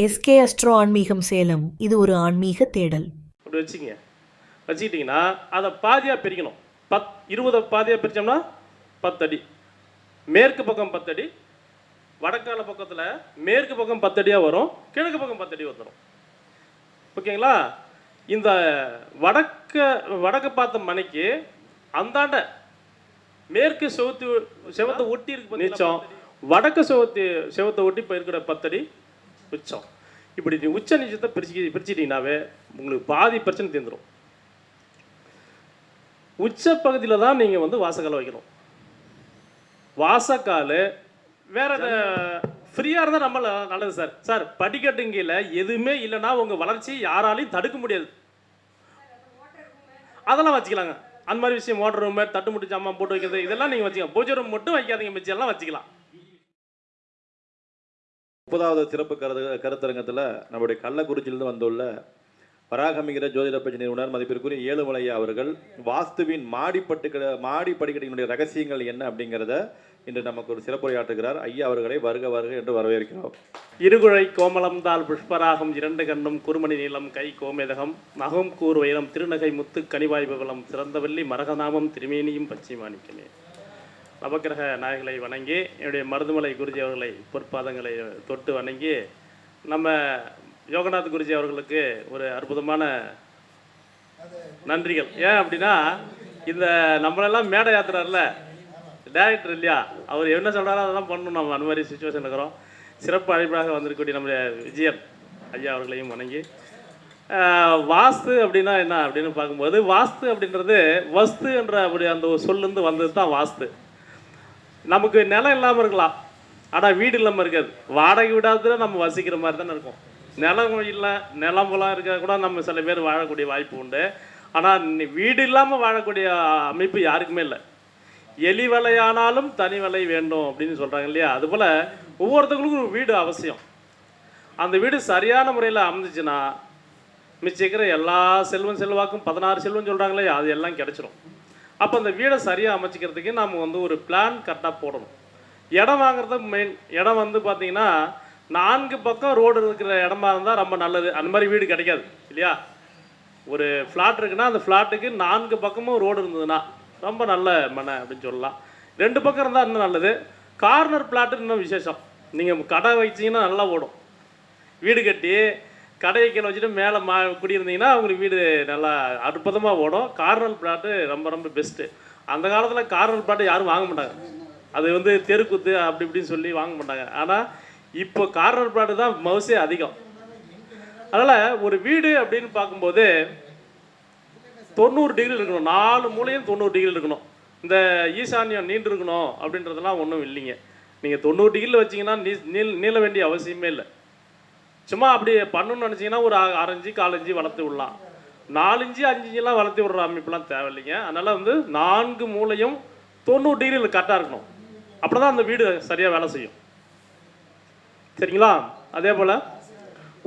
SK astro ஆன்மீகம் சேலம். இது ஒரு ஆன்மீக தேடல். அப்படி வச்சுக்கிட்டிங்கன்னா அதை பாதியாக பிரிக்கணும். 20 பாதியாக பிரித்தோம்னா 10 அடி, மேற்கு பக்கம் 10 அடி, வடக்கால பக்கத்தில் மேற்கு பக்கம் 10 அடியாக வரும், கிழக்கு பக்கம் 10 அடி வந்துடும். ஓகேங்களா? இந்த வடக்கு பார்த்த மனைக்கு அந்தாண்ட மேற்கு செவத்தை ஒட்டி இருக்கு நீச்சம், வடக்கு செவத்தை ஒட்டி இப்போ இருக்கிற 10 அடி உச்சம். இப்படி உச்ச நீச்சத்தை பிரிச்சிட்டிங்கனாவே உங்களுக்கு பாதி பிரச்சனை தீர்ந்துடும். உச்ச பகுதியில் தான் நீங்கள் வந்து வாசக்கால் வைக்கணும். வாசக்கால் வேற ஃப்ரீயாக இருந்தால் நம்ம நல்லது சார். சார் படிக்கட்டுங்கில எதுவுமே இல்லைன்னா உங்கள் வளர்ச்சி யாராலையும் தடுக்க முடியாது. அதெல்லாம் வச்சுக்கலாங்க. அந்த மாதிரி விஷயம் மோட்டர் ரூம், தட்டு முட்டு ஜாமான் போட்டு வைக்கிறது இதெல்லாம் நீங்கள் வச்சுக்கலாம். பூஜை ரூம் மட்டும் வைக்காதீங்க, மிச்சம் வச்சுக்கலாம். 30வது சிறப்பு கருத்தரங்கத்தில் நம்முடைய கள்ளக்குறிச்சியிலிருந்து வந்துள்ள பராகமிகிற ஜோதிட பயிற்சி நிறுவனர் மதிப்பிற்குரிய ஏழுமலையா அவர்கள் வாஸ்துவின் மாடி படிக்கட்டினுடைய ரகசியங்கள் என்ன அப்படிங்கிறத இன்று நமக்கு ஒரு சிறப்புரையாற்றுகிறார். ஐயா அவர்களை வருக வருக என்று வரவேற்கிறோம். இருகுழை கோமலம் தால் புஷ்பராகம், 2 கண்ணும் குறுமணி நீளம், கை கோமேதகம், நகம் கூர் வைரம், திருநகை முத்து கனிவாய் பவளம், சிறந்தவல்லி மரகநாமம், திருமேனியும் பச்சை மாணிக்கமே. நவக்கிரக நாயகளை வணங்கி என்னுடைய மருதுமலை குருஜி அவர்களை பொற்பாதங்களை தொட்டு வணங்கி நம்ம யோகநாத் குருஜி அவர்களுக்கு ஒரு அற்புதமான நன்றிகள். ஏன் அப்படின்னா இந்த நம்மளெல்லாம் மேடை யாத்திரார்ல டைரக்டர் இல்லையா, அவர் என்ன சொல்கிறாரோ அதெல்லாம் பண்ணணும். நம்ம அந்த மாதிரி சுச்சுவேஷன் இருக்கிறோம். சிறப்பு அழைப்பாக வந்திருக்கக்கூடிய நம்முடைய விஜயன் ஐயா அவர்களையும் வணங்கி, வாஸ்து அப்படின்னா என்ன அப்படின்னு பார்க்கும்போது, வாஸ்து அப்படின்றது வஸ்து என்ற அப்படி அந்த சொல்லேருந்து வந்தது தான் வாஸ்து. நமக்கு நிலம் இல்லாமல் இருக்கலாம், ஆனால் வீடு இல்லாமல் இருக்காது. வாடகை விடாத நம்ம வசிக்கிற மாதிரி தானே இருக்கும். நிலம் இல்லை, நிலமெல்லாம் இருக்க கூட நம்ம சில பேர் வாழக்கூடிய வாய்ப்பு உண்டு. ஆனால் வீடு இல்லாமல் வாழக்கூடிய அமைப்பு யாருக்குமே இல்லை. எலி வலையானாலும் தனி வலை வேண்டும் அப்படின்னு சொல்கிறாங்க இல்லையா, அதுபோல் ஒவ்வொருத்தவங்களுக்கும் ஒரு வீடு அவசியம். அந்த வீடு சரியான முறையில் அமைஞ்சிச்சுன்னா மிச்சிக்கிற எல்லா செல்வாக்கும் 16 செல்வம் சொல்கிறாங்களே அது எல்லாம் கிடச்சிரும். அப்போ அந்த வீடை சரியாக அமைச்சிக்கிறதுக்கு நம்ம வந்து ஒரு பிளான் கரெக்டாக போடணும். இடம் வாங்குறது மெயின். இடம் வந்து பார்த்திங்கன்னா 4 பக்கம் ரோடு இருக்கிற இடமா இருந்தால் ரொம்ப நல்லது. அந்த மாதிரி வீடு கிடைக்காது இல்லையா. ஒரு ஃப்ளாட் இருக்குன்னா அந்த ஃப்ளாட்டுக்கு 4 பக்கமும் ரோடு இருந்ததுன்னா ரொம்ப நல்ல மனை அப்படின்னு சொல்லலாம். 2 பக்கம் இருந்தால் இன்னும் நல்லது. கார்னர் பிளாட்டு இன்னும் விசேஷம். நீங்கள் கடை வச்சிங்கன்னா நல்லா ஓடும். வீடு கட்டி கடையை கீழே வச்சுட்டு மேலே குடியிருந்தீங்கன்னா அவங்களுக்கு வீடு நல்லா அற்புதமாக ஓடும். கார்னர் பிளாட்டு ரொம்ப ரொம்ப பெஸ்ட்டு. அந்த காலத்தில் கார்னர் பிளாட்டு யாரும் வாங்க மாட்டாங்க. அது வந்து தெருக்குத்து அப்படி இப்படின்னு சொல்லி வாங்க மாட்டாங்க. ஆனால் இப்போ கார்னர் பிளாட்டு தான் மவுசே அதிகம். அதனால் ஒரு வீடு அப்படின்னு பார்க்கும்போது 90 டிகிரி இருக்கணும். 4 மூலையும் 90 டிகிரி இருக்கணும். இந்த ஈசான்யம் நீண்டு இருக்கணும் அப்படின்றதெல்லாம் ஒன்றும் இல்லைங்க. நீங்கள் 90 டிகிரியில் வச்சிங்கன்னா நீள வேண்டிய அவசியமே இல்லை. சும்மா அப்படி பண்ணணும்னு நினச்சிங்கன்னா ஒரு 6 இன்ச்சு 4 இன்ச்சு வளர்த்து விடலாம். 4 இன்ச்சு 5 இன்ச்செல்லாம் வளர்த்து விடுற அமைப்புலாம் தேவையில்லைங்க. அதனால் வந்து 4 மூலையும் 90 டிகிரியில் கரெக்டாக இருக்கணும். அப்படி தான் அந்த வீடு சரியாக வேலை செய்யும். சரிங்களா? அதே போல்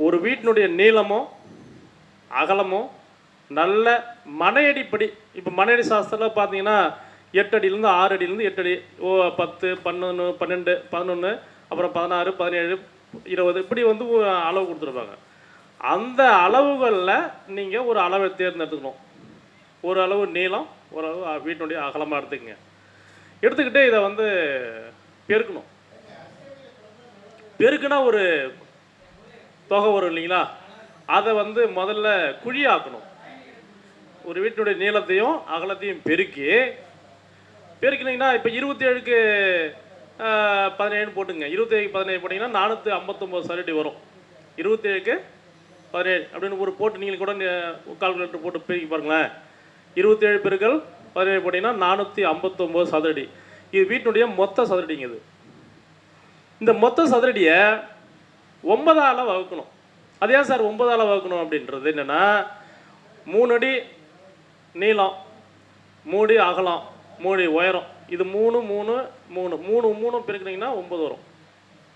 ஒரு வீட்டினுடைய நீளமோ அகலமோ நல்ல மனையடிப்படி, இப்போ மனையடி சாஸ்திரத்தில் பார்த்தீங்கன்னா 8 அடியிலேருந்து 6 அடியிலேருந்து 8 அடி, 10, 11, 12, 11, அப்புறம் 16, 17, 20 இப்படி வந்து அளவு கொடுத்துருப்பாங்க. அந்த அளவுகளில் நீங்கள் ஒரு அளவை தேர்ந்தெடுத்துக்கணும். ஒரு அளவு நீளம், ஒரு அளவு வீட்டினுடைய அகலமாக எடுத்துக்கங்க. எடுத்துக்கிட்டு இதை வந்து பெருக்கணும். பெருக்குனா ஒரு தொகை வரும் இல்லைங்களா, அதை வந்து முதல்ல குழியாக்கணும். ஒரு வீட்டினுடைய நீளத்தையும் அகலத்தையும் பெருக்கினீங்கன்னா இப்போ 27க்கு 17 போட்டுங்க. 27க்கு 17 போட்டிங்கன்னா 459 சதுரடி வரும். 27க்கு 17 அப்படின்னு ஒரு போட்டு நீங்கள் கூட கால்குலேட்டர் போட்டு பெருக்கி பாருங்களேன். 27 பெருக்கல் 17 போட்டிங்கன்னா 459 சதுரடி. இது வீட்டினுடைய மொத்த சதுரடிங்க. இது இந்த மொத்த சதுரடியை 9ஆல் வகுக்கணும். அது ஏன் சார் 9ஆல் வகுக்கணும் அப்படின்றது என்னென்னா, 3 அடி நீளம், 3 அடி அகலம், 3 அடி உயரம். இது 3 3 3 3 3 பெருக்கினீங்கன்னா 9 வரும்.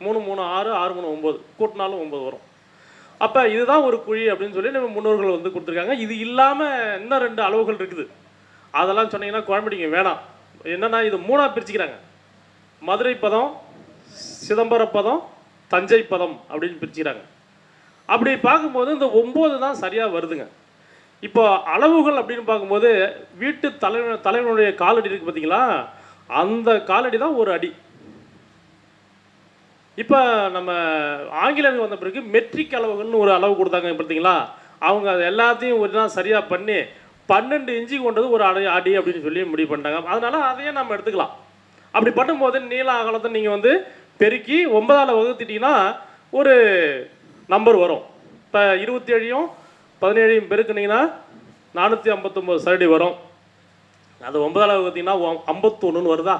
3 3 6 6 3 9 கூட்டினாலும் 9 வரும். அப்போ இதுதான் ஒரு குழி அப்படின்னு சொல்லி நம்ம முன்னோர்கள் வந்து கொடுத்துருக்காங்க. இது இல்லாமல் இன்னும் 2 அளவுகள் இருக்குது. அதெல்லாம் சொன்னீங்கன்னா குழம்பிடிங்க வேணாம். என்னென்னா இது 3ஆக பிரிச்சுக்கிறாங்க. மதுரை பதம், சிதம்பர பதம், தஞ்சை பதம் அப்படின்னு பிரிச்சுக்கிறாங்க. அப்படி பார்க்கும்போது இந்த 9 தான் சரியாக வருதுங்க. இப்போ அளவுகள் அப்படின்னு பார்க்கும்போது வீட்டு தலைவனுடைய காலடி இருக்குது பார்த்தீங்களா, அந்த காலடி தான் ஒரு அடி. இப்போ நம்ம ஆங்கிலேயர்கள் வந்த பிறகு மெட்ரிக் அளவுகள்னு ஒரு அளவு கொடுத்தாங்க பார்த்தீங்களா, அவங்க அது எல்லாத்தையும் ஒரு நாள் சரியாக பண்ணி 12 இன்ச்சு கொண்டது ஒரு அடி அப்படின்னு சொல்லி முடிவு பண்ணிட்டாங்க. அதனால அதையே நம்ம எடுத்துக்கலாம். அப்படி பண்ணும்போது நீள அகலத்தை நீங்கள் வந்து பெருக்கி 9ஆல் வகுத்துட்டிங்கன்னா ஒரு நம்பர் வரும். இப்போ 27யும் 17யும் பெருக்குனிங்கன்னா 459 சதுரடி வரும். அது 9ஆல் வகுத்தீங்கன்னா 51ன்னு வருதா?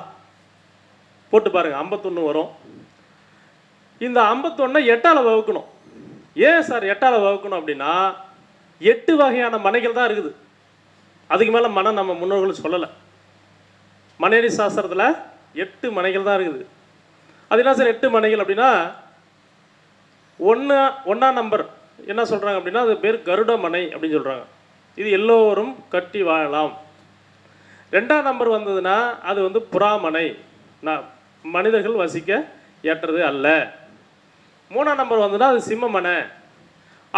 போட்டு பாருங்கள், 51 வரும். இந்த 51 8ஆல் வகுக்கணும். ஏன் சார் 8ஆல் வகுக்கணும் அப்படின்னா 8 வகையான மனைகள் தான் இருக்குது. அதுக்கு மேலே மனை நம்ம முன்னோர்கள் சொல்லலை. மனையடி சாஸ்திரத்தில் 8 மனைகள் தான் இருக்குது. அது என்ன சார் 8 மனைகள் அப்படின்னா, ஒன்றாம் நம்பர் என்ன சொல்கிறாங்க அப்படின்னா அது பேர் கருட மனை அப்படின்னு சொல்கிறாங்க. இது எல்லோரும் கட்டி வாழலாம். 2ஆம் நம்பர் வந்ததுன்னா அது வந்து புறாமனை, மனிதர்கள் வசிக்க ஏற்றது அல்ல. 3ஆம் நம்பர் வந்ததுன்னா அது சிம்மமனை,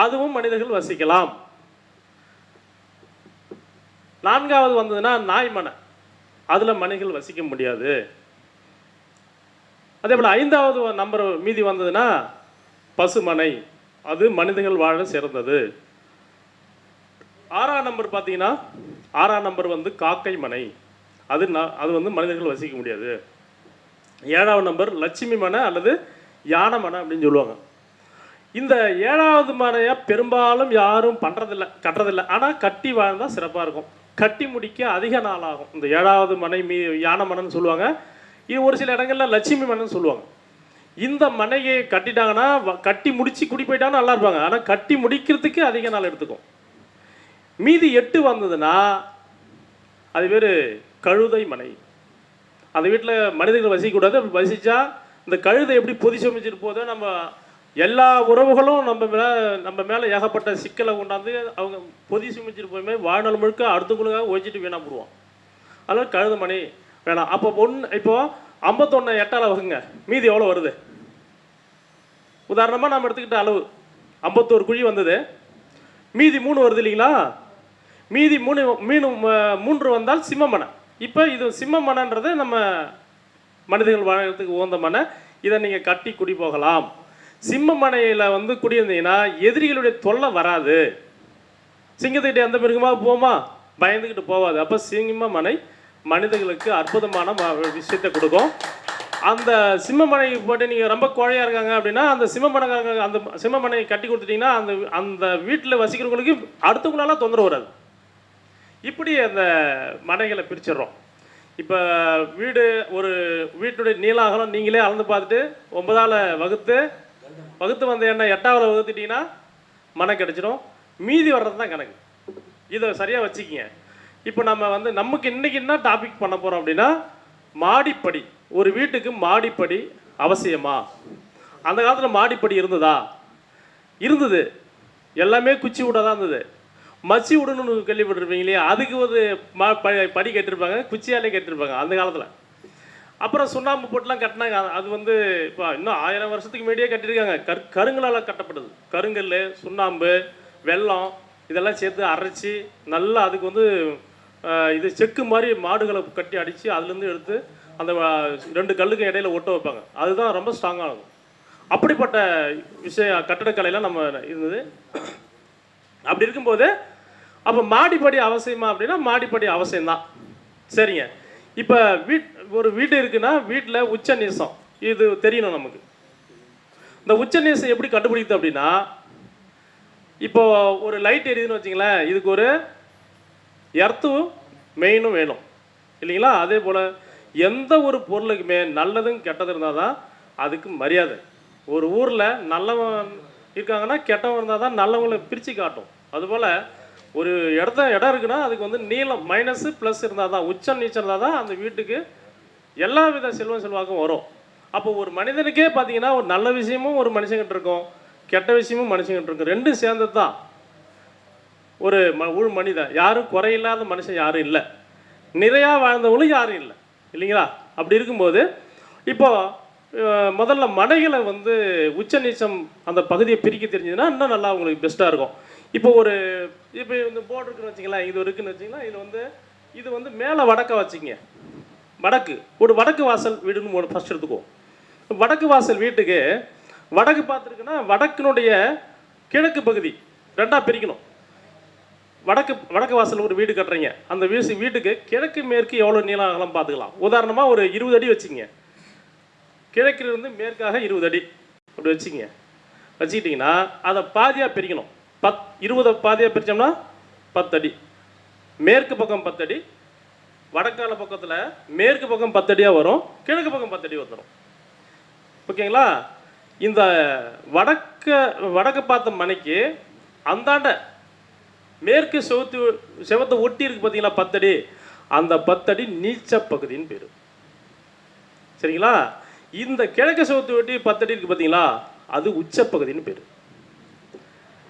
அதுவும் மனிதர்கள் வசிக்கலாம். 4ஆவது வந்ததுன்னா நாய் மனை, அதில் மனிதர்கள் வசிக்க முடியாது. அதே போல் 5ஆவது நம்பர் மீதி வந்ததுன்னா பசுமனை, அது மனிதர்கள் வாழ சிறந்தது. 6ஆம் நம்பர் பார்த்தீங்கன்னா 6ஆம் நம்பர் வந்து காக்கை மனை, அது வந்து மனிதர்கள் வசிக்க முடியாது. 7ஆவது நம்பர் லட்சுமி மனை அல்லது யானை மனை அப்படின்னு சொல்லுவாங்க. இந்த 7ஆவது மனையை பெரும்பாலும் யாரும் கட்டுறதில்லை. ஆனால் கட்டி வாழ்ந்தால் சிறப்பாக இருக்கும். கட்டி முடிக்க அதிக நாள் ஆகும். இந்த 7ஆவது மனை யானை மனைன்னு சொல்லுவாங்க. இது ஒரு சில இடங்களில் லட்சுமி மனைன்னு சொல்லுவாங்க. இந்த மனையை கட்டிட்டாங்கன்னா கட்டி முடித்து குடி போயிட்டாங்கன்னா நல்லா இருப்பாங்க. ஆனால் கட்டி முடிக்கிறதுக்கு அதிக நாள் எடுத்துக்கும். மீதி 8 வந்ததுன்னா அது பேர் கழுதை மனை. அந்த வீட்டில் மனிதர்கள் வசிக்கக்கூடாது. அப்படி வசித்தா இந்த கழுதை எப்படி பொதி சமைச்சிட்டு போதோ, நம்ம எல்லா உறவுகளும் நம்ம மேலே ஏகப்பட்ட சிக்கலை கொண்டாந்து அவங்க பொதி சமைச்சிட்டு போயுமே வாழ்நாள் முழுக்க அடுத்தவங்களுக்காக ஒழிச்சிட்டு வீணாக போடுவோம். அதனால் கழுதை மனை வேணாம். அப்போ இப்போது 51 8ஆல் வகுங்க, மீதி எவ்வளோ வருது? உதாரணமாக நம்ம எடுத்துக்கிட்ட அளவு 51 குழி வந்தது, மீதி 3 வருது இல்லைங்களா? மீதி 3 வந்தால் சிம்மமனை. இப்போ இது சிம்மமனைன்றது நம்ம மனிதர்கள் வாழறதுக்கு உகந்த மனை. இதை நீங்கள் கட்டி குடி போகலாம். சிம்மமனையில் வந்து குடியிருந்தீங்கன்னா எதிரிகளுடைய தொல்லை வராது. சிங்கத்துக்கிட்டே எந்த மிருகமாக போமா, பயந்துக்கிட்டு போகாது. அப்போ சிம்மமனை மனிதர்களுக்கு அற்புதமான விஷயத்தை கொடுக்கும். அந்த சிம்மமனைக்கு போட்டு நீங்கள் ரொம்ப கோழையாக இருக்காங்க அப்படின்னா அந்த சிம்மமனை கட்டி கொடுத்துட்டிங்கன்னா அந்த வீட்டில் வசிக்கிறவங்களுக்கு அடுத்தவங்களால தொந்தரவு வராது. இப்படி அந்த மனைகளை பிரிச்சிடுறோம். இப்போ ஒரு வீட்டுடைய நீள அகலம் நீங்களே அளந்து பார்த்துட்டு 9ஆல் வகுத்து வந்த எண்ணெய் 8ஆவில் வகுத்துட்டிங்கன்னா மனை கிடச்சிடும். மீதி வர்றது தான் கணக்கு. இதை சரியாக வச்சுக்கிங்க. இப்போ நம்ம வந்து நமக்கு இன்றைக்கி என்ன டாபிக் பண்ண போகிறோம் அப்படின்னா மாடிப்படி. ஒரு வீட்டுக்கு மாடிப்படி அவசியமா? அந்த காலத்தில் மாடிப்படி இருந்தது. எல்லாமே குச்சி விட தான் இருந்தது. மச்சி விடணும்னு கேள்விப்பட்டிருப்பீங்க இல்லையா? அதுக்கு ஒரு படி கட்டிருப்பாங்க, குச்சியாலே கட்டிருப்பாங்க அந்த காலத்தில். அப்புறம் சுண்ணாம்பு போட்டுலாம் கட்டினாங்க. அது வந்து இப்போ இன்னும் 1000 வருஷத்துக்கு முன்னாடியே கட்டியிருக்காங்க. கருங்கலால் கட்டப்படுது. கருங்கல், சுண்ணாம்பு, வெல்லம் இதெல்லாம் சேர்த்து அரைச்சி நல்லா அதுக்கு வந்து இது செக்கு மாதிரி மாடுகளை கட்டி அடித்து அதுலேருந்து எடுத்து அந்த 2 கல்லுக்கு இடையில ஒட்ட வைப்பாங்க. அதுதான் ரொம்ப ஸ்ட்ராங்காக இருக்கும். அப்படிப்பட்ட கட்டடக்கலையெல்லாம் நம்ம இருந்தது. அப்படி இருக்கும்போது அப்போ மாடிப்படி அவசியமா அப்படின்னா மாடிப்படி அவசியம்தான். சரிங்க. இப்போ ஒரு வீடு இருக்குன்னா வீட்டில் உச்ச நீசம் இது தெரியணும் நமக்கு. இந்த உச்ச நீசம் எப்படி கண்டுபிடிக்குது அப்படின்னா, இப்போ ஒரு லைட் எரியுதுன்னு வச்சிங்களேன், இதுக்கு ஒரு எர்த்தும் மெயினும் வேணும் இல்லைங்களா? அதே போல் எந்த ஒரு பொருளுக்குமே நல்லதும் கெட்டது இருந்தால் தான் அதுக்கு மரியாதை. ஒரு ஊரில் நல்லவன் இருக்காங்கன்னா கெட்டவன் இருந்தால் தான் நல்லவங்களை பிரித்து காட்டும். அதுபோல் ஒரு இடம் இருக்குன்னா அதுக்கு வந்து நீளம் மைனஸு ப்ளஸ் இருந்தால் தான், உச்சம் நீச்சம் இருந்தால் தான் அந்த வீட்டுக்கு எல்லா வித செல்வாக்கும் வரும். அப்போ ஒரு மனிதனுக்கே பார்த்தீங்கன்னா ஒரு நல்ல விஷயமும் ஒரு மனுஷங்கிட்ட இருக்கும், கெட்ட விஷயமும் மனுஷங்கிட்ட இருக்கும். ரெண்டும் சேர்ந்தது தான் ஒரு மனிதன். யாரும் குறையில்லாத மனுஷன் யாரும் இல்லை, நிறையா வாழ்ந்தவங்களும் யாரும் இல்லை இல்லைங்களா? அப்படி இருக்கும்போது இப்போது முதல்ல மனைகளை வந்து உச்ச நீச்சம் அந்த பகுதியை பிரிக்க தெரிஞ்சதுன்னா இன்னும் நல்லா உங்களுக்கு பெஸ்ட்டாக இருக்கும். இப்போ இந்த போர்டு இருக்குன்னு வச்சிங்களேன், இது இருக்குன்னு வச்சிங்களேன், இதில் வந்து இது வந்து மேலே வடக்க வச்சுங்க. வடக்கு வாசல் வீடுன்னு ஃபஸ்ட் எடுத்துக்குவோம். வடக்கு வாசல் வீட்டுக்கு வடக்கு பார்த்துருக்குன்னா வடக்கினுடைய கிழக்கு பகுதி ரெண்டாக பிரிக்கணும். வடக்கு வாசல் ஒரு வீடு கட்டுறீங்க, அந்த வீட்டுக்கு கிழக்கு மேற்கு எவ்வளோ நீளம் அகலம் பார்த்துக்கலாம். உதாரணமாக ஒரு 20 அடி வச்சுங்க, கிழக்கிலிருந்து மேற்காக 20 அடி அப்படி வச்சுக்கிட்டிங்கன்னா அதை பாதியாக பிரிக்கணும். 20 பாதியாக பிரித்தோம்னா 10 அடி, மேற்கு பக்கம் 10 அடி, வடக்கால பக்கத்தில் மேற்கு பக்கம் 10 அடியாக வரும், கிழக்கு பக்கம் 10 அடி வந்துடும். ஓகேங்களா? இந்த வடக்கு பார்த்த மனைக்கு அந்தாண்ட மேற்கு செவத்தை ஒட்டி இருக்கு பார்த்தீங்களா 10 அடி, அந்த 10 அடி நீச்ச பகுதின்னு பேர். சரிங்களா? இந்த கிழக்கு செவத்தை ஒட்டி 10 அடி இருக்கு பார்த்தீங்களா, அது உச்ச பகுதின்னு பேர்.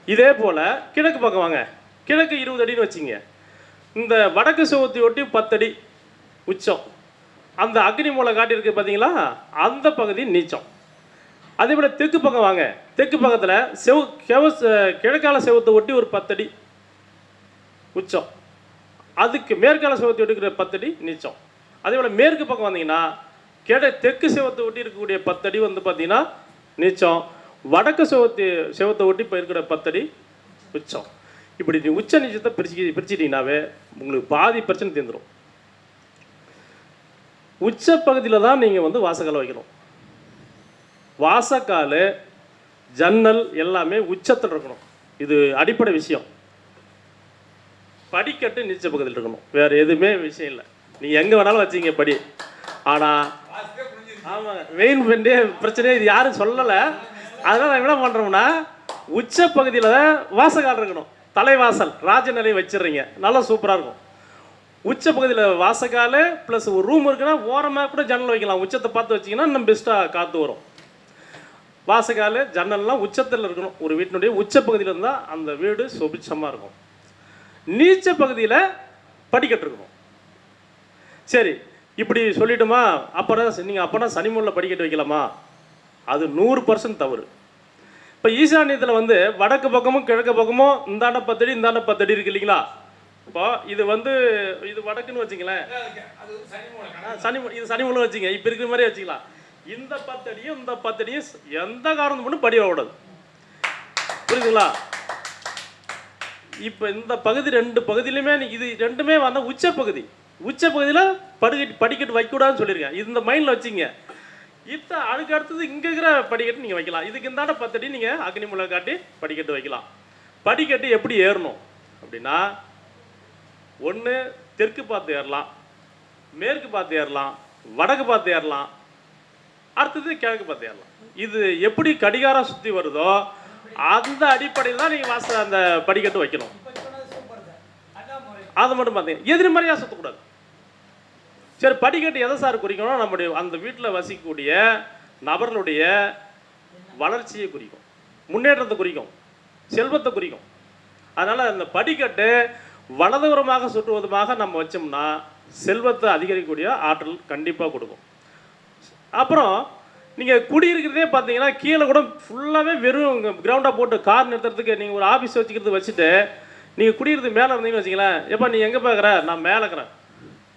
இதே போல் கிழக்கு பக்கம் வாங்க, கிழக்கு 20 அடின்னு வச்சுங்க. இந்த வடக்கு செவத்தை ஒட்டி 10 அடி உச்சம், அந்த அக்னி மூலை காட்டியிருக்கு பார்த்தீங்களா, அந்த பகுதி நீச்சம். அதே போல் தெற்கு பக்கம் வாங்க, தெற்கு பக்கத்தில் கிழக்கால செவத்தை ஒட்டி ஒரு 10 அடி உச்சம், அதுக்கு மேற்கால செவத்தை ஒட்டிக்கிற 10 அடி நீச்சம். அதே போல் மேற்கு பக்கம் வந்தீங்கன்னா தெற்கு செவத்தை ஒட்டி இருக்கக்கூடிய 10 அடி வந்து பார்த்தீங்கன்னா நீச்சம், வடக்கு செவத்தை ஒட்டி இப்போ இருக்கிற 10 அடி உச்சம். இப்படி உச்ச நீச்சத்தை பிரிச்சுட்டிங்கனாவே உங்களுக்கு பாதி பிரச்சனை தீர்ந்துடும். உச்ச பகுதியில் தான் நீங்கள் வந்து வாசக்கால் வைக்கணும். வாசக்கால் ஜன்னல் எல்லாமே உச்சத்தில் இருக்கணும். இது அடிப்படை விஷயம். படிக்கட்டு நீச்ச பகுதியில் இருக்கணும், வேறு எதுவுமே விஷயம் இல்லை. நீங்கள் எங்கே வேணாலும் வச்சிங்க படி. ஆனால் ஆமாங்க, வெயின் பண்ணி பிரச்சனையே இது யாரும் சொல்லலை. அதனால் நான் என்ன பண்ணுறோம்னா உச்ச பகுதியில் தான் வாசக்கால் இருக்கணும். தலைவாசல் ராஜநிலை வச்சிடுறீங்க, நல்லா சூப்பராக இருக்கும். உச்ச பகுதியில் வாசக்கால் ப்ளஸ் ஒரு ரூம் இருக்குன்னா ஓரமாக கூட ஜன்னல் வைக்கலாம். உச்சத்தை பார்த்து வச்சிங்கன்னா இன்னும் பெஸ்ட்டாக காற்று வரும். வாசக்கால் ஜன்னல்லாம் உச்சத்தில் இருக்கணும். ஒரு வீட்டினுடைய உச்ச பகுதியில் இருந்தால் அந்த வீடு சுபிட்சமாக இருக்கும். நீச்ச பகுதியில் படிக்கட்டு இருக்கணும். சரி, இப்படி சொல்லிட்டோமா? அப்போனா சனிமூலையில் படிக்கட்டு வைக்கலாமா? அது 100% தவறு. இப்போ ஈசானியத்தில் வந்து வடக்கு பக்கமும் கிழக்கு பக்கமும் இந்தாண்ட 10 அடி இந்தாண்ட 10 அடி இருக்கு இல்லைங்களா? இப்போ இது வடக்குன்னு வச்சுங்களேன், இது சனிமூலை வச்சுங்க, இப்போ இருக்கிற மாதிரி வச்சுக்கலாம். இந்த 10 அடியும் இந்த 10 அடியும் எந்த காரணம் மட்டும் படி வரக்கூடாது. புரியுதுங்களா? இப்போ இந்த பகுதி 2 பகுதியிலுமே இது ரெண்டுமே வந்த உச்ச பகுதியில் படிக்கட்டு வைக்கக்கூடாதுன்னு சொல்லியிருக்கேன். இது இந்த மைண்டில் வச்சுங்க. இப்போ அதுக்கு அடுத்தது இங்கே இருக்கிற படிக்கட்டு நீங்கள் வைக்கலாம். இதுக்கு இந்தாண்ட 10 அடி நீங்கள் அக்னி மூலை காட்டி படிக்கட்டு வைக்கலாம். படிக்கட்டு எப்படி ஏறணும் அப்படின்னா, ஒன்று தெற்கு பார்த்து ஏறலாம், மேற்கு பார்த்து ஏறலாம், வடக்கு பார்த்து ஏறலாம், அடுத்தது கிழக்கு பார்த்து ஏறலாம். இது எப்படி கடிகாரம் சுற்றி வருதோ அந்த அடிப்படையில் தான் நீங்கள் அந்த படிக்கட்டு வைக்கணும். அதை மட்டும் பார்த்தீங்க, எதிர்மறையாக சுற்றக்கூடாது. சரி, படிக்கட்டு எதை சார் குறிக்கணும்? நம்முடைய அந்த வீட்டில் வசிக்கக்கூடிய நபர்களுடைய வளர்ச்சியை குறிக்கும், முன்னேற்றத்தை குறிக்கும், செல்வத்தை குறிக்கும். அதனால் அந்த படிக்கட்டு வலதுபுறமாக சுற்றுவதுமாக நம்ம வச்சோம்னா செல்வத்தை அதிகரிக்கக்கூடிய ஆற்றல் கண்டிப்பாக கொடுக்கும். அப்புறம் நீங்கள் குடியிருக்கிறதே பார்த்தீங்கன்னா கீழே கூட ஃபுல்லாகவே வெறும் கிரவுண்டாக போட்டு கார் நிறுத்துறதுக்கு நீங்கள் ஒரு ஆஃபீஸ் வச்சுக்கிறது வச்சுட்டு நீங்கள் குடியிருது மேலே இருந்தீங்கன்னு வச்சிங்களேன். எப்போ நீ எங்கே பார்க்குற? நான் மேலே இருக்கிறேன்.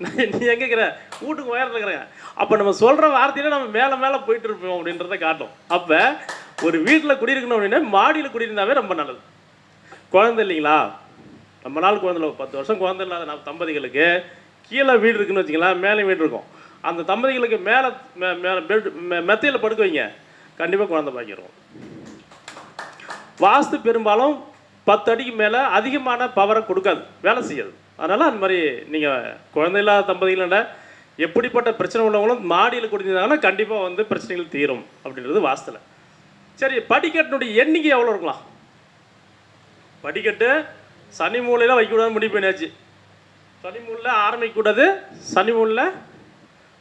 நீ எங்கே இருக்கிற? வீட்டுக்கு உயரத்தில் இருக்கிறேன். அப்போ நம்ம சொல்கிற வார்த்தையில நம்ம மேலே போயிட்டு இருப்போம் அப்படின்றத காட்டும். அப்போ ஒரு வீட்டில் குடியிருக்கணும் அப்படின்னா மாடியில் குடியிருந்தாவே ரொம்ப நல்லது. குழந்தை இல்லைங்களா? நம்ம நாள் குழந்தை 10 வருஷம் குழந்தை இல்லாத தம்பதிகளுக்கு கீழே வீடு இருக்குன்னு வச்சிங்களேன், மேலே வீடு இருக்கும். அந்த தம்பதிகளுக்கு மேலே மெத்தையில் படுக்க வைங்க, கண்டிப்பாக குழந்தை பாக்கிடுவோம். வாஸ்து பெரும்பாலும் 10 அடிக்கு மேலே அதிகமான பவரை கொடுக்காது, வேலை செய்யாது. அதனால் அந்த மாதிரி நீங்கள் குழந்தை இல்லாத தம்பதிகளோட எப்படிப்பட்ட பிரச்சனை உள்ளவங்களும் மாடியில் கொடுத்திருந்தாங்கன்னா கண்டிப்பாக வந்து பிரச்சனைகள் தீரும் அப்படின்றது வாஸ்துல. சரி, படிக்கட்டினுடைய எண்ணிக்கை எவ்வளோ இருக்கலாம்? படிக்கட்டு சனி மூலையில் வைக்கக்கூடாது முடிவு பண்ணியாச்சு. சனி மூலையில் ஆரம்பிக்கக்கூடாது, சனி மூலையில்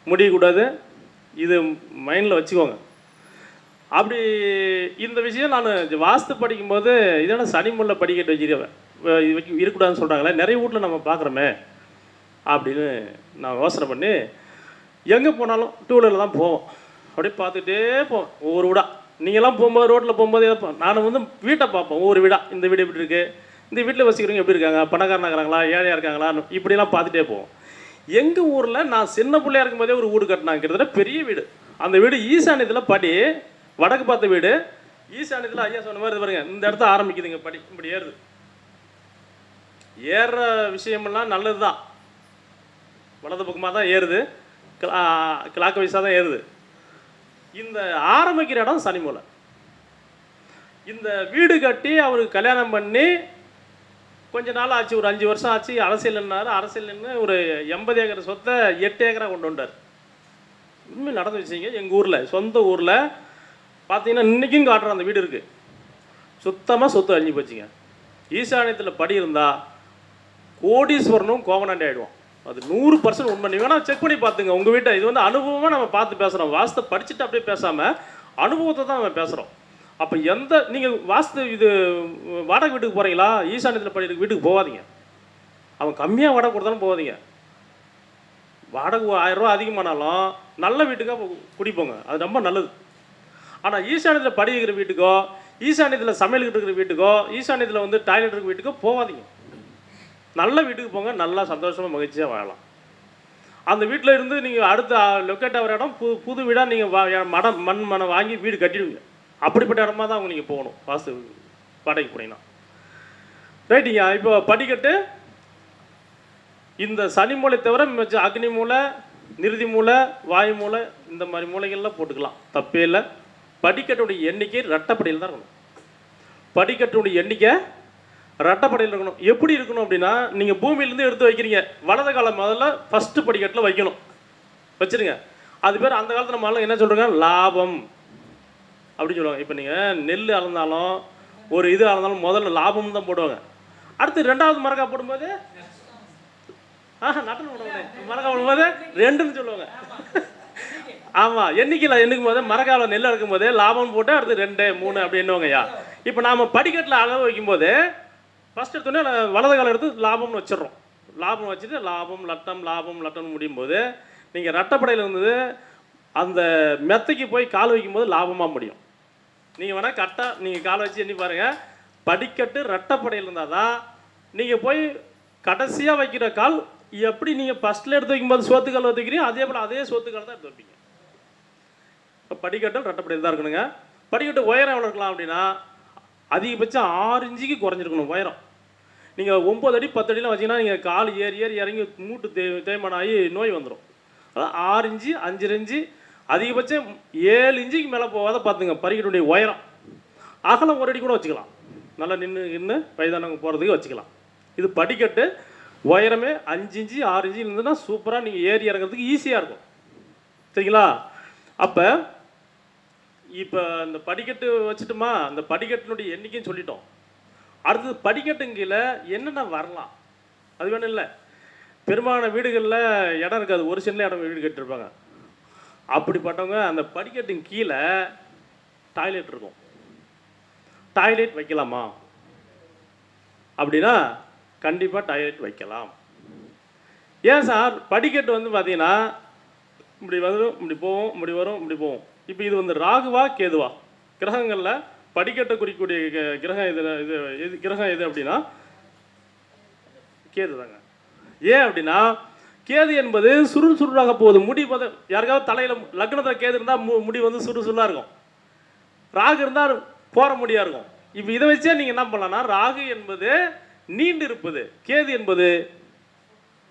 முடியக்கூடாது. இது மைண்டில் வச்சுக்கோங்க. அப்படி இந்த விஷயம் நான் வாஸ்து படிக்கும்போது இதோட சனி மூலையில் படிக்கட்டு வச்சுருவேன், இருக்கக்கூடாதுன்னு சொல்கிறாங்களே, நிறைய வீட்டில் நம்ம பார்க்குறோமே அப்படின்னு நான் யோசனை பண்ணி எங்கே போனாலும் 2 வீலரில் தான் போவோம். அப்படியே பார்த்துட்டே போவோம் ஒவ்வொரு வீடா. நீங்கள்லாம் போகும்போது ரோட்டில் போகும்போது நான் வந்து வீட்டை பார்ப்போம், ஒவ்வொரு வீடா. இந்த வீடு எப்படி இருக்குது, இந்த வீட்டில் வசிக்கிறவங்க எப்படி இருக்காங்க, பணக்காரனாக இருக்கிறாங்களா, ஏழையாக இருக்காங்களா, இப்படிலாம் பார்த்துட்டே போவோம். எங்கள் ஊரில் நான் சின்ன பிள்ளையா இருக்கும்போதே ஒரு வீடு கட்டினாங்க, கிட்டத்தட்ட பெரிய வீடு. அந்த வீடு ஈசானியத்தில் படி, வடக்கு பார்த்த வீடு. ஈசானியத்தில் ஐயா சொன்ன மாதிரி பாருங்க, இந்த இடத்த ஆரம்பிக்குதுங்க படி, இப்படி ஏறுது. ஏறுற விஷயமெல்லாம் நல்லது தான், வலது பக்கமாக தான் ஏறுது, கிளாக் வைஸாக தான் ஏறுது. இந்த ஆரம்பிக்கிற இடம் சனிமூலை. இந்த வீடு கட்டி அவருக்கு கல்யாணம் பண்ணி கொஞ்ச நாள் ஆச்சு, ஒரு 5 வருஷம் ஆச்சு. அரசியல் நின்று ஒரு 80 ஏக்கர் சொத்தை 8 ஏக்கராக கொண்டு வந்தார். உண்மை நடந்து வச்சிங்க. எங்கள் ஊரில், சொந்த ஊரில் பார்த்தீங்கன்னா இன்றைக்கும் காட்டுற அந்த வீடு இருக்குது. சுத்தமாக சொத்து அழிஞ்சு போச்சுங்க. ஈசானியத்தில் படி இருந்தால் கோடீஸ்வரனும் கோவனாண்டி ஆகிடுவோம். அது 100% உண்மை. நீங்கள் வேணால் செக் பண்ணி பார்த்துங்க உங்கள் வீட்டை. இது வந்து அனுபவமாக நம்ம பார்த்து பேசுகிறோம். வாஸ்தை படிச்சுட்டு அப்படியே பேசாமல் அனுபவத்தை தான் நம்ம பேசுகிறோம். அப்போ நீங்கள் வாஸ்து இது வாடகை வீட்டுக்கு போகிறீங்களா, ஈசானியத்தில் படிக்கிற வீட்டுக்கு போகாதீங்க. அவன் கம்மியாக வாடகை கொடுத்தாலும் போகாதீங்க. வாடகை 1000 ரூபா அதிகமானாலும் நல்ல வீட்டுக்காக குடிப்போங்க, அது ரொம்ப நல்லது. ஆனால் ஈசானியத்தில் படிக்கிற வீட்டுக்கோ, ஈசானியத்தில் சமையல் இருக்கிற வீட்டுக்கோ, ஈசானியத்தில் வந்து டாய்லெட் இருக்கிற வீட்டுக்கோ போகாதீங்க. நல்ல வீட்டுக்கு போங்க, நல்லா சந்தோஷமாக மகிழ்ச்சியாக வாழலாம். அந்த வீட்டில் இருந்து நீங்கள் அடுத்த லொக்கேட் ஆகிற இடம் புது வீடாக நீங்கள் மனை வாங்கி வீடு கட்டிடுவீங்க. அப்படிப்பட்ட இடமா தான் அவங்க நீங்கள் போகணும் வாஸ்து வாடகைக்கு போனீங்கன்னா. ரைட்டுங்க. இப்போ படிக்கட்டு இந்த சனி மூலை தவிர மிச்சம் அக்னி மூலை, நிருதி மூலை, வாயு மூலை, இந்த மாதிரி மூலைகள்லாம் போட்டுக்கலாம், தப்பே இல்லை. படிக்கட்டுடைய எண்ணிக்கை ரெட்டப்படையில் தான் இருக்கணும். படிக்கட்டுடைய எண்ணிக்கை ரெட்டப்படையில் இருக்கணும். எப்படி இருக்கணும் அப்படின்னா, நீங்கள் பூமியிலேருந்து எடுத்து வைக்கிறீங்க, வலது காலம் முதல்ல ஃபஸ்ட்டு படிக்கட்டில் வைக்கணும், வச்சுருங்க. அது பேர் அந்த காலத்தில் முதல்ல என்ன சொல்கிறாங்க, லாபம் அப்படின்னு சொல்லுவாங்க. இப்போ நீங்கள் நெல் அளந்தாலும் ஒரு இது அளந்தாலும் முதல்ல லாபம் தான் போடுவாங்க. அடுத்து 2வது மரக்கா போடும்போது நட்டம் போடுவாங்க. மரக்கா போடும்போது 2ன்னு சொல்லுவாங்க. ஆமாம், எண்ணிக்கையில் எண்ணிக்கும் போது மரக்காவில் நெல் அறுக்கும் போது லாபம் போட்டு அடுத்து 2, 3 அப்படி எண்ணுவாங்கய்யா. இப்போ நாம் படிக்கட்டில் அளவு வைக்கும்போது ஃபஸ்ட் எடுத்தோடனே வலது காலம் எடுத்து லாபம்னு வச்சிடறோம். லாபம் வச்சுட்டு லாபம் லட்டம்னு முடியும் போது நீங்கள் ரெட்டப்படையில் இருந்தது அந்த மெத்தைக்கு போய் கால் வைக்கும்போது லாபமாக முடியும். நீங்கள் வேணால் கரெக்டாக நீங்கள் கால் வச்சு எண்ணி பாருங்கள். படிக்கட்டு ரெட்டப்படையில் இருந்தால் தான் நீங்கள் போய் கடைசியாக வைக்கிற கால் எப்படி நீங்கள் ஃபஸ்ட்டில் எடுத்து வைக்கும்போது சோத்துக்கால் எடுத்து வைக்கிறீங்க, அதே போல் அதே சோத்துக்கால் தான் எடுத்து வைப்பீங்க. இப்போ படிக்கட்டு ரெட்டப்படையில் தான் இருக்கணுங்க. படிக்கட்டு உயரம் எவ்வளோ இருக்கலாம் அப்படின்னா, அதிகபட்சம் 6 இன்ச்சுக்கு குறைஞ்சிருக்கணும் உயரம். நீங்கள் 9 அடி 10 அடிலாம் வச்சிங்கன்னா நீங்கள் கால் ஏறி இறங்கி மூட்டு தேய்மானம் ஆகி நோய் வந்துடும். அதான் 6 இன்ச்சு 5 இன்ச்சு, அதிகபட்சம் 7 இன்ச்சுக்கு மேலே போகாத பார்த்துங்க படிக்கட்டுடைய உயரம். அகலம் 1 அடி கூட வச்சுக்கலாம், நல்லா நின்று வயதானவங்க போகிறதுக்கு வச்சுக்கலாம். இது படிக்கட்டு உயரமே 5 இன்ச்சு 6 இன்ச்சு இருந்ததுன்னா சூப்பராக நீங்கள் ஏறி இறங்குறதுக்கு ஈஸியாக இருக்கும். சரிங்களா? அப்போ இப்போ இந்த படிக்கட்டு வச்சுட்டுமா, அந்த படிக்கட்டினுடைய எண்ணிக்கைன்னு சொல்லிட்டோம். அடுத்தது படிக்கட்டுங்கில என்னென்ன வரலாம் அது வேணும் இல்லை. பெரும்பாலான வீடுகளில் இடம் இருக்காது, ஒரு சென்டில் இடம் வீடு கட்டிருப்பாங்க. அப்படிப்பட்டவங்க அந்த படிக்கட்டின் கீழே டாய்லெட் இருக்கும். டாய்லெட் வைக்கலாமா அப்படின்னா கண்டிப்பாக டாய்லெட் வைக்கலாம். ஏன் சார், படிக்கட்டு வந்து பார்த்தீங்கன்னா இப்படி வரும், இப்படி போவோம், இப்படி வரும், இப்படி போவோம். இப்போ இது வந்து ராகுவா கேதுவா? கிரகங்களில் படிக்கட்டை குறிக்கக்கூடிய கிரகம் இது கிரகம் எது அப்படின்னா கேது தாங்க. ஏன் அப்படின்னா கேது என்பது சுருளாக போகுது. முடி யாருக்காவது தலையில் லக்னத்தில் கேது இருந்தால் முடி வந்து சுருளாக இருக்கும். ராகு இருந்தால் போகிற முடியாக இருக்கும். இப்போ இதை வச்சே நீங்கள் என்ன பண்ணலாம்னா, ராகு என்பது நீண்டு இருப்பது, கேது என்பது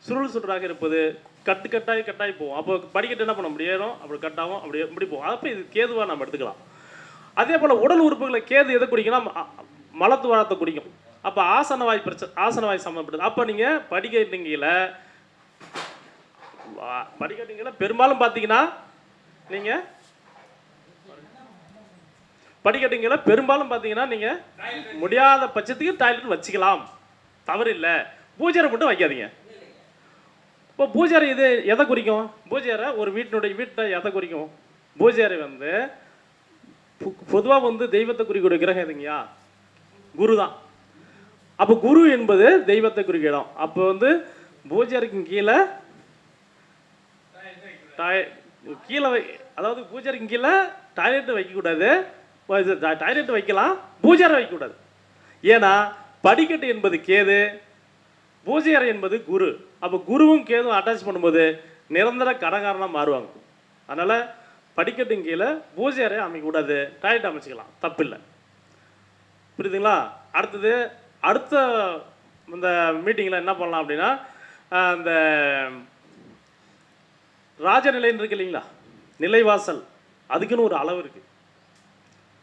சுருளாக இருப்பது, கட்டாய் போவோம். அப்போ படிக்கட்டு என்ன பண்ண முடியும், அப்படி கட்டாகும், அப்படி இப்படி போவோம். அப்போ இது கேதுவாக நம்ம எடுத்துக்கலாம். அதே போல் உடல் உறுப்புகளை கேது எதை குடிக்குன்னா மலத்து வாரத்தை குடிக்கும். அப்போ ஆசனவாய் சம்மந்தப்பட்டது. அப்போ நீங்கள் படிக்கட்டுங்கில பெரும்பாலும் பார்த்தீங்கன்னா நீங்கள் முடியாத பட்சத்துக்கு டாய்லெட் வச்சுக்கலாம், தவறு இல்லை. பூஜை மட்டும் வைக்காதீங்க. இப்போ பூஜை இது எதை குறிக்கும்? பூஜை ஒரு வீட்டை எதை குறிக்கும்? பூஜை வந்து பொதுவாக வந்து தெய்வத்தை குறிக்கக்கூடிய கிரகம் எதுங்கய்யா? குரு தான். அப்போ குரு என்பது தெய்வத்தை குறிக்க இடம். அப்போ வந்து பூஜைக்கு கீழே கீழே அதாவது பூஜைக்கு கீழே டாய்லெட் வைக்கக்கூடாது, டாய்லெட் வைக்கலாம், பூஜை அறை வைக்கக்கூடாது. ஏன்னா படிக்கட்டு என்பது கேது, பூஜை அறை என்பது குரு. அப்போ குருவும் கேதுவும் அட்டாச் பண்ணும்போது நிரந்தர கடன்காரனாக மாறுவாங்க. அதனால் படிக்கட்டு கீழே பூஜை அறையை அமைக்கக்கூடாது, டாய்லெட் அமைச்சிக்கலாம், தப்பில்லை. புரியுதுங்களா? அடுத்தது அடுத்த இந்த மீட்டிங்கில் என்ன பண்ணலாம் அப்படின்னா, இந்த ராஜநிலைன்னு இருக்கு இல்லைங்களா, நிலைவாசல், அதுக்குன்னு ஒரு அளவு இருக்குது.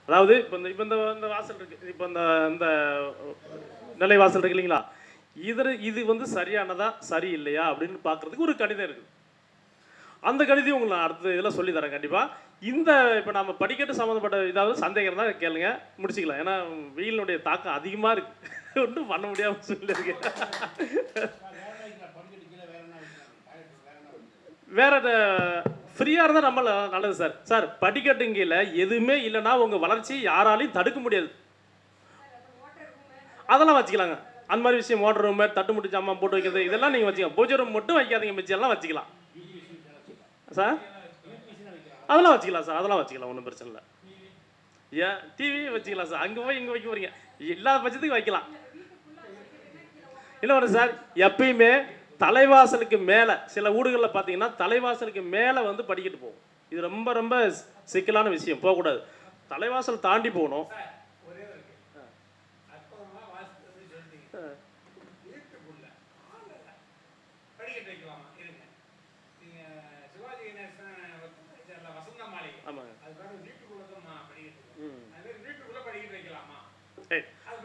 அதாவது இப்போ இந்த வாசல் இருக்குது, இப்போ இந்த நிலைவாசல் இருக்கு இல்லைங்களா, இது வந்து சரியானதா சரி இல்லையா அப்படின்னு பார்க்குறதுக்கு ஒரு கணிதம் இருக்குது. அந்த கணிதம் உங்களுக்கு நான் அடுத்த இதில் சொல்லி தரேன் கண்டிப்பாக. இந்த இப்போ நம்ம படிக்கட்டு சம்மந்தப்பட்ட ஏதாவது சந்தேகம் தான் கேளுங்க, முடிச்சுக்கலாம். ஏன்னா வெயிலுடைய தாக்கம் அதிகமாக இருக்குது, ஒன்றும் பண்ண முடியாமல் சொல்லியிருக்கேன். வேற ஃப்ரீயாக இருந்தால் நம்ம நல்லது சார். சார் படிக்கட்டுங்கில எதுவுமே இல்லைன்னா உங்கள் வளர்ச்சி யாராலையும் தடுக்க முடியாது. அதெல்லாம் வச்சுக்கலாங்க. அந்த மாதிரி விஷயம் மோட்டர் ரூம், தட்டு முட்டு சாமான் போட்டு வைக்கிறது, இதெல்லாம் நீங்கள் வச்சுக்கலாம். பூஜை ரூம் மட்டும் வைக்காதீங்க, மிச்சம் வச்சுக்கலாம் சார். அதெல்லாம் வச்சுக்கலாம் சார், அதெல்லாம் வச்சுக்கலாம், ஒன்றும் பிரச்சனை இல்லை. ஏன் டிவி வச்சுக்கலாம் சார், அங்கே போய் இங்கே வைக்க போகிறீங்க, இல்லாத பட்சத்துக்கு வைக்கலாம். இல்லை சார், எப்பயுமே தலைவாசலுக்கு மேலே சில வீடுகளில் பார்த்தீங்கன்னா தலைவாசலுக்கு மேலே வந்து படிக்கட்டு போகும். இது ரொம்ப ரொம்ப சிக்கலான விஷயம், போகக்கூடாது. தலைவாசல் தாண்டி போகணும்.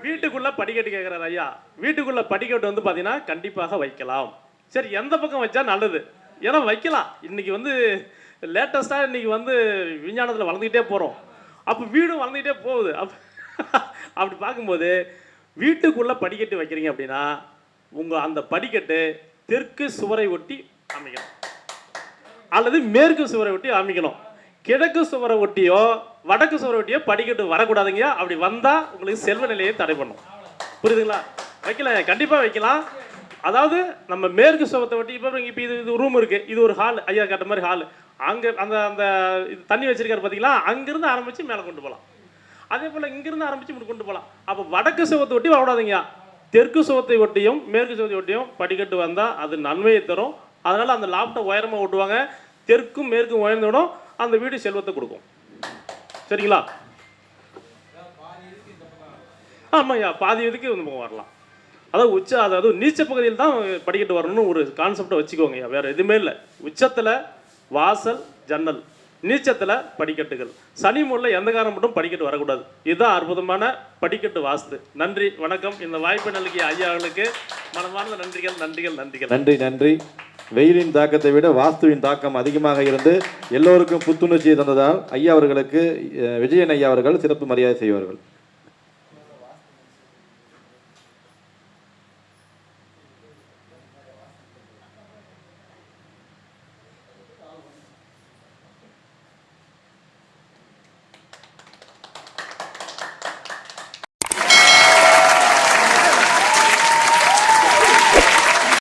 வீட்டுக்குள்ள படிக்கட்டு கேட்குறாரு ஐயா. வீட்டுக்குள்ள படிக்கட்டு வந்து பார்த்தீங்கன்னா கண்டிப்பாக வைக்கலாம். சரி, எந்த பக்கம் வச்சா நல்லது? ஏன்னா வைக்கலாம். இன்னைக்கு வந்து லேட்டஸ்டாக இன்னைக்கு வந்து விஞ்ஞானத்தில் வளர்ந்துக்கிட்டே போகிறோம். அப்போ வீடும் வளர்ந்துக்கிட்டே போகுது. அப்படி பார்க்கும்போது வீட்டுக்குள்ள படிக்கட்டு வைக்கிறீங்க அப்படின்னா உங்கள் அந்த படிக்கட்டு தெற்கு சுவரை ஒட்டி அமைக்கணும், அல்லது மேற்கு சுவரை ஒட்டி அமைக்கணும். கிழக்கு சுவரை ஒட்டியோ வடக்கு சுவரை ஒட்டியோ படிக்கட்டு வரக்கூடாதுங்க. அப்படி வந்தால் உங்களுக்கு செல்வ நிலையை தடை பண்ணும். புரியுதுங்களா? வைக்கலாம், கண்டிப்பாக வைக்கலாம். அதாவது நம்ம மேற்கு சுவத்தை ஒட்டி இப்போ இது ரூம் இருக்குது, இது ஒரு ஹால், ஐயா காட்ட மாதிரி ஹால். அங்கே அந்த அந்த இது தண்ணி வச்சிருக்காரு பார்த்தீங்களா, அங்கேருந்து ஆரம்பித்து மேலே கொண்டு போகலாம். அதே போல் இங்கேருந்து ஆரம்பித்து இப்படி கொண்டு போகலாம். அப்போ வடக்கு சுவத்தை ஒட்டி வரக்கூடாதுங்க. தெற்கு சுவத்தை ஒட்டியும் மேற்கு சுவத்தை ஒட்டியும் படிக்கட்டு வந்தால் அது நன்மையை தரும். அதனால் அந்த லாப்டை உயரமாக ஓட்டுவாங்க. தெற்கும் மேற்கும் உயர்ந்துவிடும், அந்த வீடு செல்வத்தை கொடுக்கும். சரிங்களா? ஆமாய்யா, பாதி இதுக்கு வந்து வரலாம். அதாவது அதாவது நீச்ச பகுதியில் தான் படிக்கட்டு வரணும்னு ஒரு கான்செப்டை வச்சுக்கோங்கய்யா. வேறு எதுவுமே இல்லை. உச்சத்தில் வாசல், ஜன்னல், நீச்சத்தில் படிக்கட்டுகள். சனி மூலையில் எந்த காரணம் மட்டும் படிக்கட்டு வரக்கூடாது. இதுதான் அற்புதமான படிக்கட்டு வாஸ்து. நன்றி, வணக்கம். இந்த வாய்ப்பு நல்கிய ஐயா அவர்களுக்கு மனமார்ந்த நன்றிகள், நன்றிகள், நன்றிகள். நன்றி, நன்றி. வெயிலின் தாக்கத்தை விட வாஸ்துவின் தாக்கம் அதிகமாக இருந்து எல்லோருக்கும் புத்துணர்ச்சியை தந்ததால் ஐயா அவர்களுக்கு விஜயன் ஐயா அவர்கள் சிறப்பு மரியாதை செய்வார்கள்.